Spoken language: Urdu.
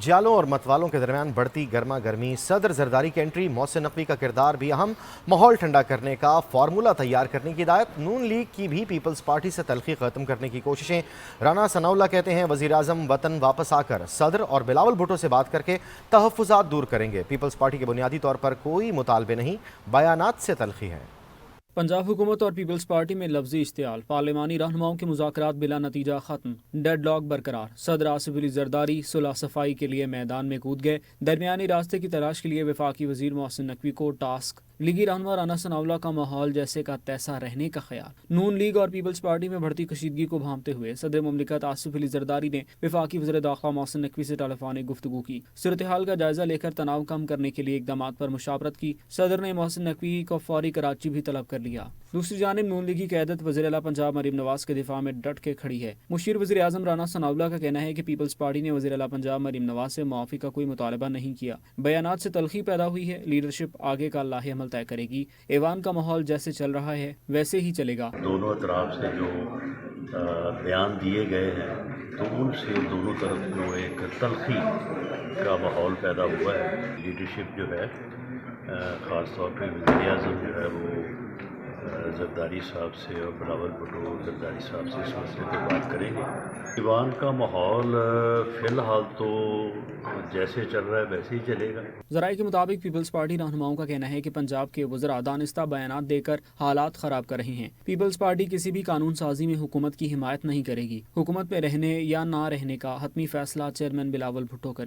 جالوں اور متوالوں کے درمیان بڑھتی گرما گرمی، صدر زرداری کی انٹری، محسن نقوی کا کردار بھی اہم، ماحول ٹھنڈا کرنے کا فارمولہ تیار کرنے کی ہدایت، نون لیگ کی بھی پیپلز پارٹی سے تلخی ختم کرنے کی کوششیں۔ رانا ثناءاللہ کہتے ہیں وزیراعظم وطن واپس آ کر صدر اور بلاول بھٹو سے بات کر کے تحفظات دور کریں گے۔ پیپلز پارٹی کے بنیادی طور پر کوئی مطالبے نہیں، بیانات سے تلخی ہے۔ پنجاب حکومت اور پیپلز پارٹی میں لفظی اشتعال، پارلیمانی رہنماؤں کے مذاکرات بلا نتیجہ ختم، ڈیڈ لاک برقرار، صدر آصف علی زرداری صلح صفائی کے لیے میدان میں کود گئے، درمیانی راستے کی تلاش کے لیے وفاقی وزیر محسن نقوی کو ٹاسک، لیگی رہنما رانا ثناءاللہ کا ماحول جیسے کا تیسا رہنے کا خیال۔ نون لیگ اور پیپلز پارٹی میں بڑھتی کشیدگی کو بھانپتے ہوئے صدر مملکت آصف علی زرداری نے وفاقی وزیر داخلہ محسن نقوی سے ٹیلیفونک گفتگو کی، صورتحال کا جائزہ لے کر تناؤ کم کرنے کے لیے اقدامات پر مشاورت کی۔ صدر نے محسن نقوی کو فوری کراچی بھی طلب کر لیا۔ دوسری جانب نون لیگی قیادت وزیر اعلیٰ پنجاب مریم نواز کے دفاع میں ڈٹ کے کھڑی ہے۔ مشیر وزیر اعظم رانا ثناءاللہ کا کہنا ہے کہ پیپلز پارٹی نے وزیر اعلیٰ پنجاب مریم نواز سے معافی کا کوئی مطالبہ نہیں کیا، بیانات سے تلخی پیدا ہوئی ہے، لیڈرشپ آگے کا لاہ عمل طے کرے گی، ایوان کا ماحول جیسے چل رہا ہے ویسے ہی چلے گا۔ دونوں اطراف سے جو بیان دیے گئے ہیں تو ان سے دونوں طرف جو ایک تلخی کا ماحول پیدا ہوا ہے۔ لیڈرشپ جو ہے خاص طور پہ وزیر اعظم جو ہے وہ زرداری صاحب سے اور بلاول بھٹو زرداری صاحب سے اس مسئلے پہ بات کریں گے۔ ایوان کا ماحول فی الحال تو جیسے چل رہا ہے ویسے ہی چلے گا۔ ذرائع کے مطابق پیپلز پارٹی رہنماؤں کا کہنا ہے کہ پنجاب کے وزراء دانستہ بیانات دے کر حالات خراب کر رہے ہیں۔ پیپلز پارٹی کسی بھی قانون سازی میں حکومت کی حمایت نہیں کرے گی۔ حکومت میں رہنے یا نہ رہنے کا حتمی فیصلہ چیئرمین بلاول بھٹو کریں۔